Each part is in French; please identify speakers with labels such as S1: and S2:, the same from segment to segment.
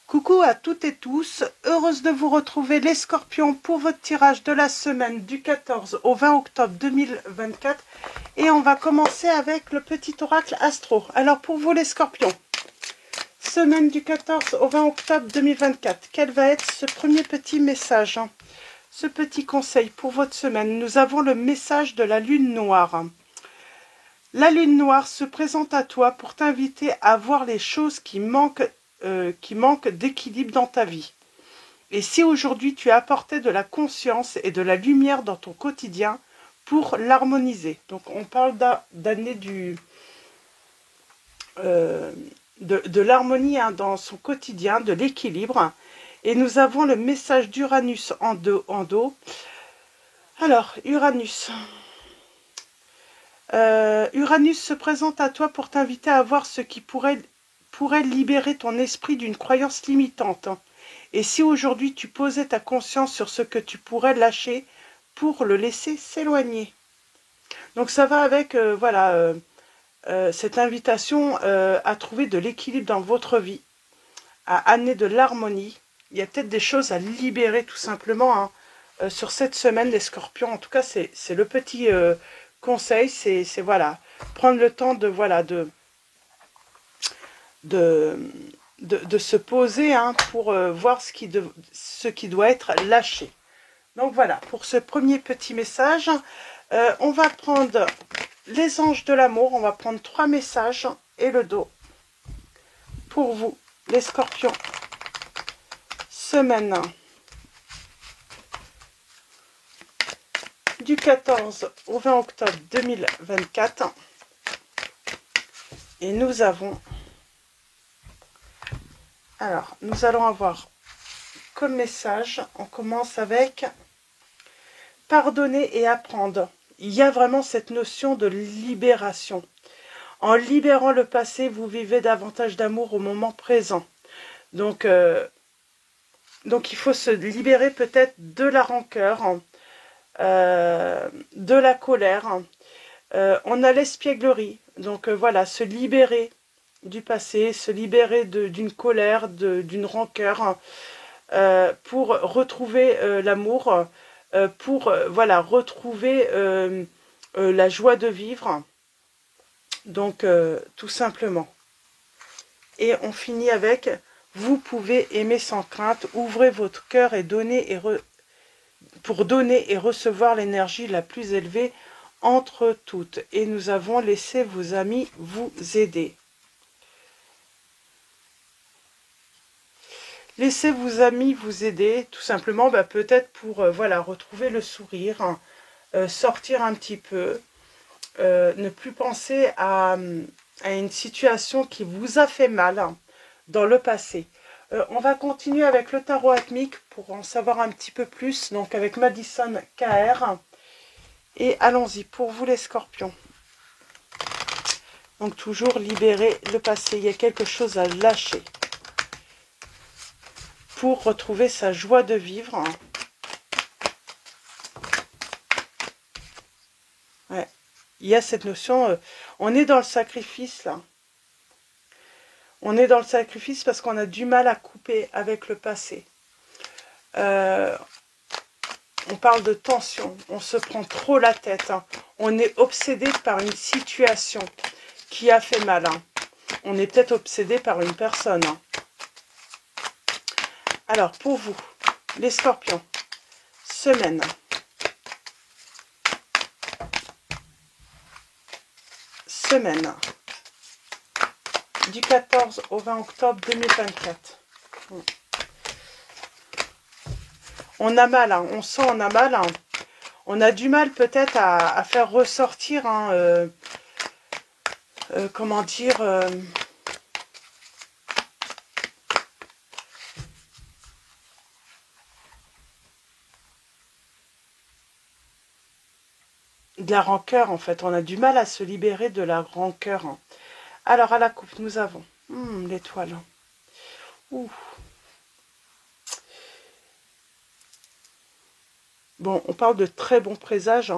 S1: Coucou à toutes et tous, heureuse de vous retrouver les scorpions pour votre tirage de la semaine du 14 au 20 octobre 2024 et on va commencer avec le petit oracle astro. Alors pour vous les scorpions, semaine du 14 au 20 octobre 2024, quel va être ce premier petit message, ce petit conseil pour votre semaine? Nous avons le message de la lune noire. La lune noire se présente à toi pour t'inviter à voir les choses qui manquent d'équilibre dans ta vie. Et si aujourd'hui tu as apporté de la conscience et de la lumière dans ton quotidien pour l'harmoniser. Donc on parle d'amener de l'harmonie dans son quotidien, de l'équilibre. Et nous avons le message d'Uranus en dos. Alors, Uranus. Uranus se présente à toi pour t'inviter à voir ce qui pourrait libérer ton esprit d'une croyance limitante. Et si aujourd'hui tu posais ta conscience sur ce que tu pourrais lâcher pour le laisser s'éloigner. Donc ça va avec cette invitation à trouver de l'équilibre dans votre vie, à amener de l'harmonie. Il y a peut-être des choses à libérer tout simplement sur cette semaine des scorpions. En tout cas, c'est le petit conseil, c'est voilà, prendre le temps de se poser pour voir ce qui doit être lâché. Donc voilà, pour ce premier petit message, on va prendre les anges de l'amour, on va prendre 3 messages et le dos. Pour vous, les scorpions, semaine du 14 au 20 octobre 2024. Et nous avons... Alors, nous allons avoir comme message, on commence avec pardonner et apprendre. Il y a vraiment cette notion de libération. En libérant le passé, vous vivez davantage d'amour au moment présent. Donc il faut se libérer peut-être de la rancœur, de la colère. On a l'espièglerie. Donc voilà, se libérer du passé, se libérer d'une colère, d'une rancœur, pour retrouver l'amour, pour retrouver la joie de vivre. Donc tout simplement. Et on finit avec vous pouvez aimer sans crainte, ouvrez votre cœur et donnez pour donner et recevoir l'énergie la plus élevée entre toutes. Et nous avons laissé vos amis vous aider. Laissez vos amis vous aider, tout simplement, peut-être pour retrouver le sourire, sortir un petit peu, ne plus penser à une situation qui vous a fait mal dans le passé. On va continuer avec le tarot atmique pour en savoir un petit peu plus, donc avec Madison KR. Et allons-y, pour vous les scorpions. Donc toujours libérer le passé, il y a quelque chose à lâcher pour retrouver sa joie de vivre. Ouais. Il y a cette notion, on est dans le sacrifice là. On est dans le sacrifice parce qu'on a du mal à couper avec le passé. On parle de tension, on se prend trop la tête. On est obsédé par une situation qui a fait mal. On est peut-être obsédé par une personne. Alors, pour vous, les scorpions, semaine du 14 au 20 octobre 2024. On a mal, on sent on a mal. On a du mal peut-être à faire ressortir, comment dire... de la rancœur, en fait. On a du mal à se libérer de la rancœur. Alors, à la coupe, nous avons l'étoile. Ouh. Bon, on parle de très bons présages.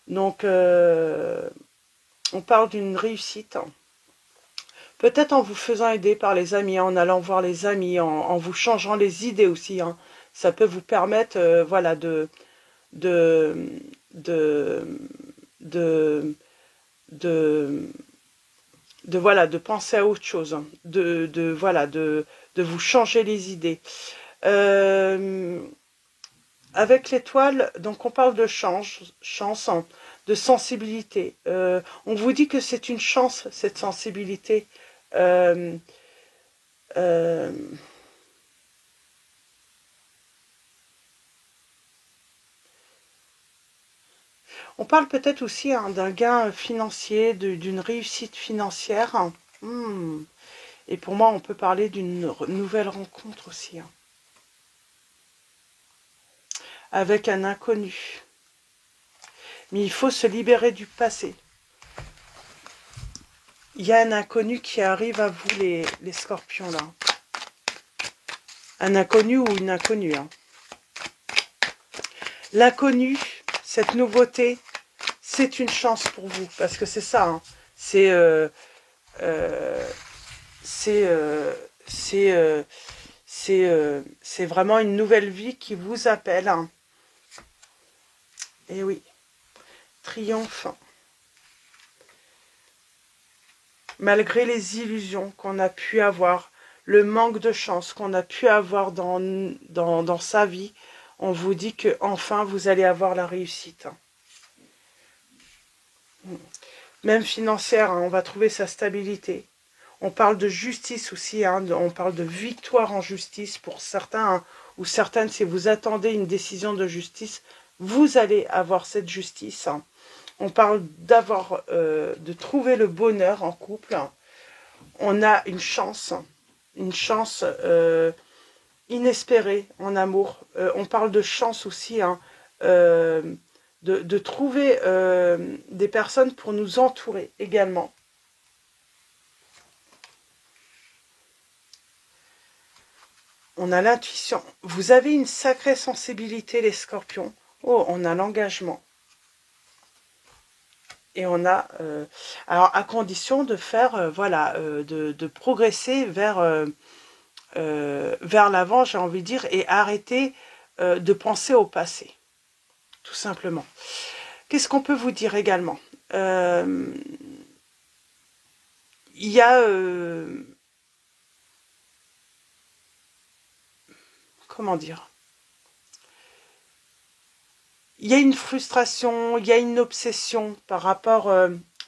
S1: Donc, on parle d'une réussite. Peut-être en vous faisant aider par les amis, en allant voir les amis, en vous changeant les idées aussi. Hein. Ça peut vous permettre, voilà, de, de, de, voilà, de penser à autre chose, hein. Voilà, de vous changer les idées. Avec l'étoile, donc on parle de chance, hein, de sensibilité. On vous dit que c'est une chance, cette sensibilité. Euh, euh, on parle peut-être aussi hein, d'un gain financier, d'une réussite financière. Hmm. Et pour moi, on peut parler d'une nouvelle rencontre aussi. Hein, avec un inconnu. Mais il faut se libérer du passé. Il y a un inconnu qui arrive à vous, les scorpions, là. Un inconnu ou une inconnue. Hein. L'inconnu, cette nouveauté, c'est une chance pour vous. Parce que c'est ça. Hein. C'est vraiment une nouvelle vie qui vous appelle. Hein. Et oui. Triomphe. Malgré les illusions qu'on a pu avoir, le manque de chance qu'on a pu avoir dans sa vie, on vous dit que enfin vous allez avoir la réussite. Même financière, hein, on va trouver sa stabilité. On parle de justice aussi, hein, on parle de victoire en justice pour certains, hein, ou certaines, si vous attendez une décision de justice, vous allez avoir cette justice. Hein. On parle de trouver le bonheur en couple. Hein. On a une chance inespérée en amour. On parle de chance aussi, hein, de trouver des personnes pour nous entourer également. On a l'intuition. Vous avez une sacrée sensibilité, les scorpions. Oh, on a l'engagement. Et on a... alors, à condition de faire, voilà, de progresser vers l'avant, j'ai envie de dire, et arrêter de penser au passé. Tout simplement. Qu'est-ce qu'on peut vous dire également? Il y a... comment dire? Il y a une frustration, il y a une obsession par rapport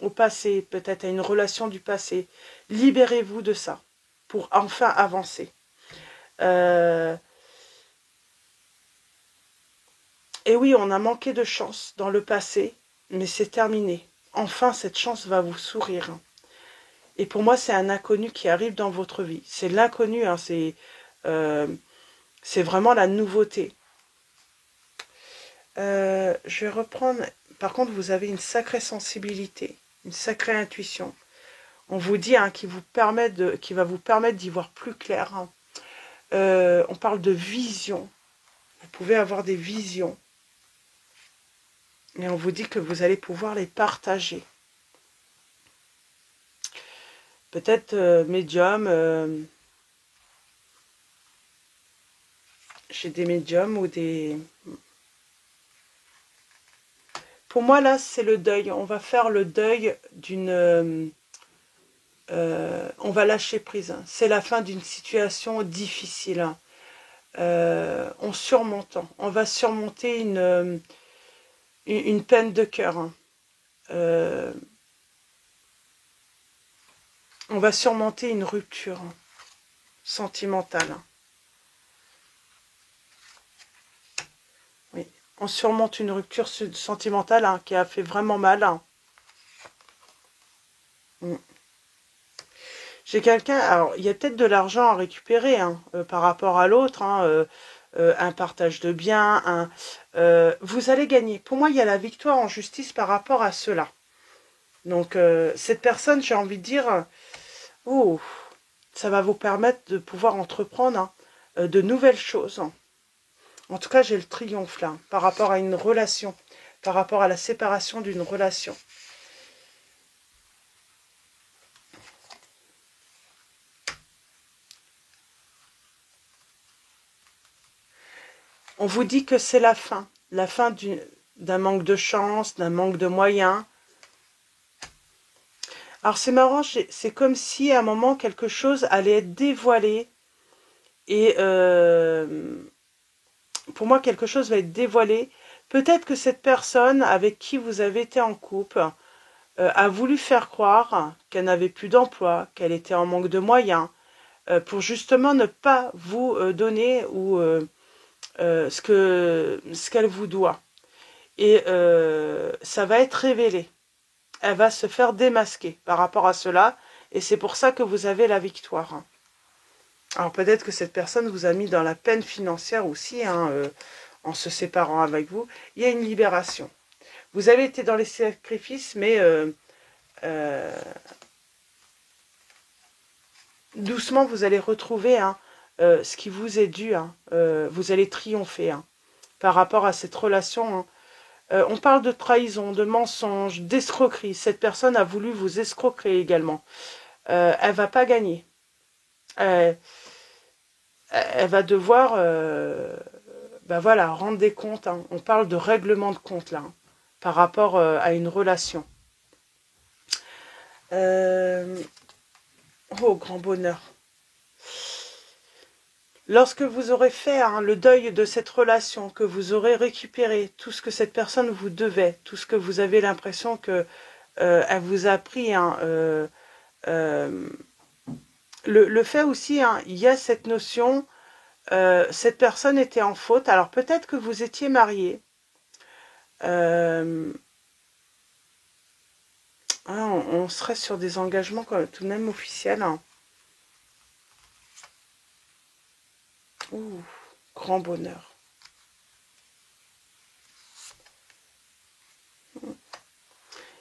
S1: au passé, peut-être à une relation du passé. Libérez-vous de ça pour enfin avancer. Et oui, on a manqué de chance dans le passé, mais c'est terminé. Enfin, cette chance va vous sourire. Et pour moi, c'est un inconnu qui arrive dans votre vie. C'est l'inconnu, hein, c'est vraiment la nouveauté. Je vais reprendre. Par contre, vous avez une sacrée sensibilité, une sacrée intuition. On vous dit hein, qui va vous permettre d'y voir plus clair. Hein. On parle de vision. Vous pouvez avoir des visions. Et on vous dit que vous allez pouvoir les partager. Peut-être médium. J'ai des médiums ou des... Pour moi, là, c'est le deuil. On va faire le deuil d'une... on va lâcher prise. Hein. C'est la fin d'une situation difficile. Hein. On surmonte. On va surmonter une peine de cœur. Hein. On va surmonter une rupture sentimentale. Hein. Oui, on surmonte une rupture sentimentale hein, qui a fait vraiment mal. Hein. J'ai quelqu'un, alors il y a peut-être de l'argent à récupérer hein, par rapport à l'autre, hein, un partage de biens, vous allez gagner. Pour moi, il y a la victoire en justice par rapport à cela. Donc, cette personne, j'ai envie de dire, oh, ça va vous permettre de pouvoir entreprendre hein, de nouvelles choses. En tout cas, j'ai le triomphe là, par rapport à une relation, par rapport à la séparation d'une relation. On vous dit que c'est la fin d'un manque de chance, d'un manque de moyens. Alors c'est marrant, c'est comme si à un moment quelque chose allait être dévoilé. Et pour moi, quelque chose va être dévoilé. Peut-être que cette personne avec qui vous avez été en couple a voulu faire croire qu'elle n'avait plus d'emploi, qu'elle était en manque de moyens, pour justement ne pas vous donner ou ce qu'elle vous doit. Et ça va être révélé. Elle va se faire démasquer par rapport à cela. Et c'est pour ça que vous avez la victoire. Alors peut-être que cette personne vous a mis dans la peine financière aussi, en se séparant avec vous. Il y a une libération. Vous avez été dans les sacrifices, mais doucement vous allez retrouver ce qui vous est dû. Vous allez triompher par rapport à cette relation. On parle de trahison, de mensonge, d'escroquerie. Cette personne a voulu vous escroquer également. Elle va pas gagner. Elle va devoir voilà, rendre des comptes. On parle de règlement de compte là, par rapport à une relation. Oh, grand bonheur. Lorsque vous aurez fait le deuil de cette relation, que vous aurez récupéré tout ce que cette personne vous devait, tout ce que vous avez l'impression que elle vous a pris, le fait aussi, il y a cette notion, cette personne était en faute. Alors peut-être que vous étiez marié. On serait sur des engagements tout de même officiels. Ouh, grand bonheur.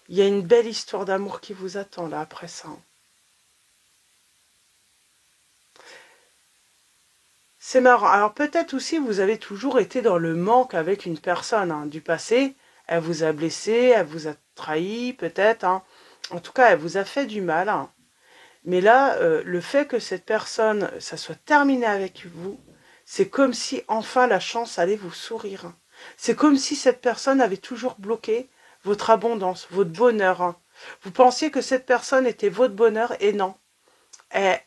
S1: Il y a une belle histoire d'amour qui vous attend là après ça. C'est marrant. Alors peut-être aussi vous avez toujours été dans le manque avec une personne du passé. Elle vous a blessé, elle vous a trahi peut-être. En tout cas, elle vous a fait du mal. Mais là, le fait que cette personne, ça soit terminé avec vous, c'est comme si enfin la chance allait vous sourire. C'est comme si cette personne avait toujours bloqué votre abondance, votre bonheur. Vous pensiez que cette personne était votre bonheur et non. Elle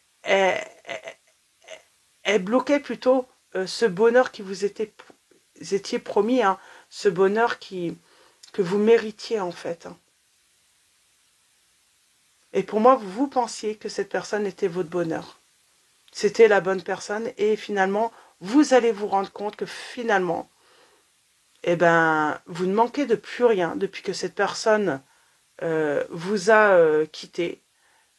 S1: bloquait plutôt ce bonheur qui vous étiez promis, ce bonheur que vous méritiez en fait. Et pour moi, vous pensiez que cette personne était votre bonheur. C'était la bonne personne et finalement, vous allez vous rendre compte que finalement, vous ne manquez de plus rien depuis que cette personne vous a quitté,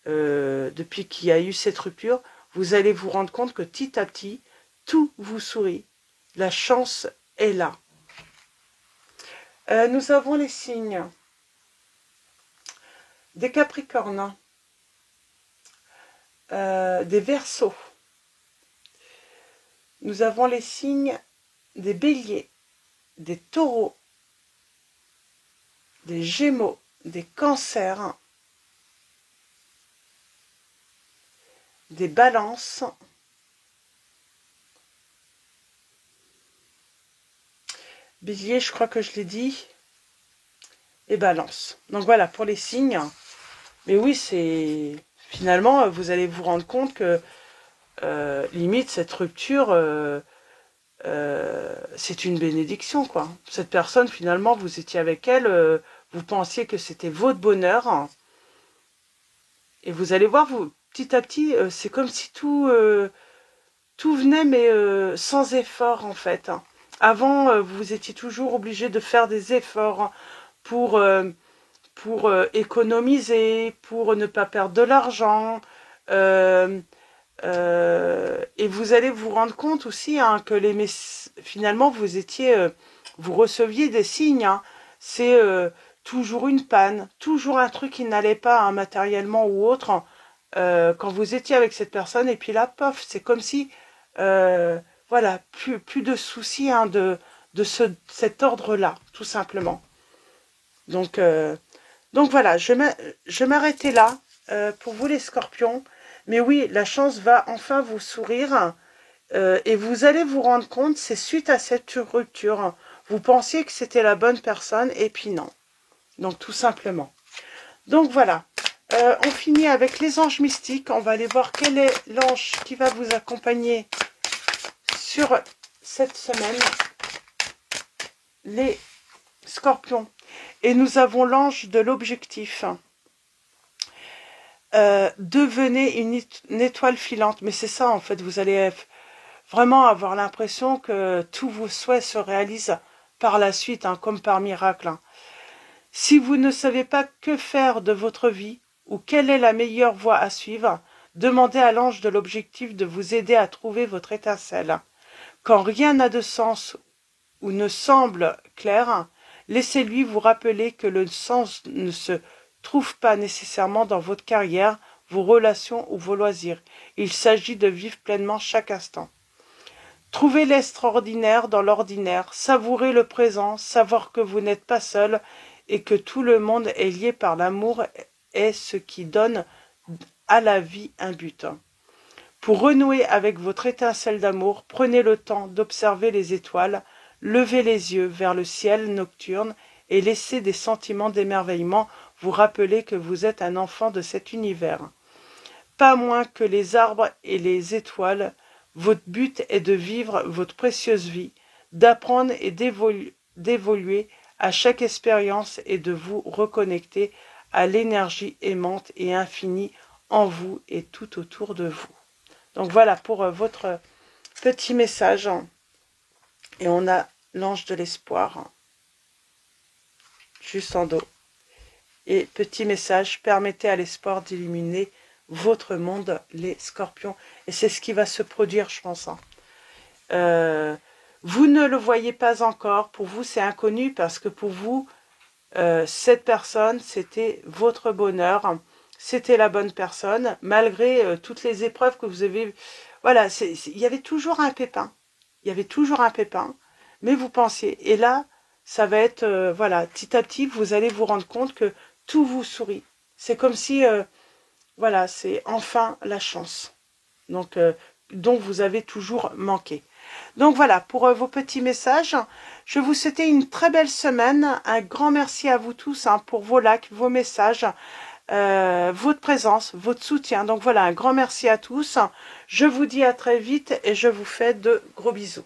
S1: depuis qu'il y a eu cette rupture. Vous allez vous rendre compte que petit à petit, tout vous sourit. La chance est là. Nous avons les signes des Capricornes, des Verseaux. Nous avons les signes des Béliers, des Taureaux, des Gémeaux, des Cancers, des Balances, Bélier, je crois que je l'ai dit, et Balance. Donc voilà, pour les signes. Mais oui, c'est... Finalement, vous allez vous rendre compte que, limite, cette rupture, c'est une bénédiction, quoi. Cette personne, finalement, vous étiez avec elle, vous pensiez que c'était votre bonheur. Et vous allez voir, vous, petit à petit, c'est comme si tout venait, mais sans effort, en fait. Avant, vous étiez toujours obligé de faire des efforts pour économiser, pour ne pas perdre de l'argent. Et vous allez vous rendre compte aussi que finalement, vous receviez des signes. C'est toujours une panne, toujours un truc qui n'allait pas cet ou autre. Quand vous étiez avec cette personne, et puis là, pof, c'est comme si... voilà, plus de soucis de cet ordre-là, tout simplement. Donc voilà, je vais m'arrêter là pour vous les scorpions. Mais oui, la chance va enfin vous sourire Et vous allez vous rendre compte, c'est suite à cette rupture, vous pensiez que c'était la bonne personne et puis non. Donc tout simplement. Donc voilà, on finit avec les anges mystiques. On va aller voir quel est l'ange qui va vous accompagner sur cette semaine. Les scorpions. Et nous avons l'ange de l'objectif. Devenez une étoile filante. Mais c'est ça en fait, vous allez vraiment avoir l'impression que tous vos souhaits se réalisent par la suite, hein, comme par miracle. Hein. Si vous ne savez pas que faire de votre vie ou quelle est la meilleure voie à suivre, demandez à l'ange de l'objectif de vous aider à trouver votre étincelle. Quand rien n'a de sens ou ne semble clair, laissez-lui vous rappeler que le sens ne se trouve pas nécessairement dans votre carrière, vos relations ou vos loisirs. Il s'agit de vivre pleinement chaque instant. Trouvez l'extraordinaire dans l'ordinaire, savourez le présent, savoir que vous n'êtes pas seul et que tout le monde est lié par l'amour est ce qui donne à la vie un but. Pour renouer avec votre étincelle d'amour, prenez le temps d'observer les étoiles, levez les yeux vers le ciel nocturne et laissez des sentiments d'émerveillement vous rappeler que vous êtes un enfant de cet univers. Pas moins que les arbres et les étoiles, votre but est de vivre votre précieuse vie, d'apprendre et d'évoluer à chaque expérience et de vous reconnecter à l'énergie aimante et infinie en vous et tout autour de vous. Donc voilà pour votre petit message. Et on a l'ange de l'espoir juste en dos. Et petit message, permettez à l'espoir d'illuminer votre monde, les scorpions. Et c'est ce qui va se produire, je pense. Hein. Vous ne le voyez pas encore. Pour vous, c'est inconnu parce que pour vous, cette personne, c'était votre bonheur. C'était la bonne personne. Malgré toutes les épreuves que vous avez... Voilà, il y avait toujours un pépin. Il y avait toujours un pépin. Mais vous pensiez. Et là, ça va être... voilà, petit à petit, vous allez vous rendre compte que tout vous sourit. C'est comme si... voilà, c'est enfin la chance. Donc, dont vous avez toujours manqué. Donc voilà, pour vos petits messages, je vous souhaite une très belle semaine. Un grand merci à vous tous hein, pour vos likes, vos messages, votre présence, votre soutien. Donc voilà, un grand merci à tous. Je vous dis à très vite et je vous fais de gros bisous.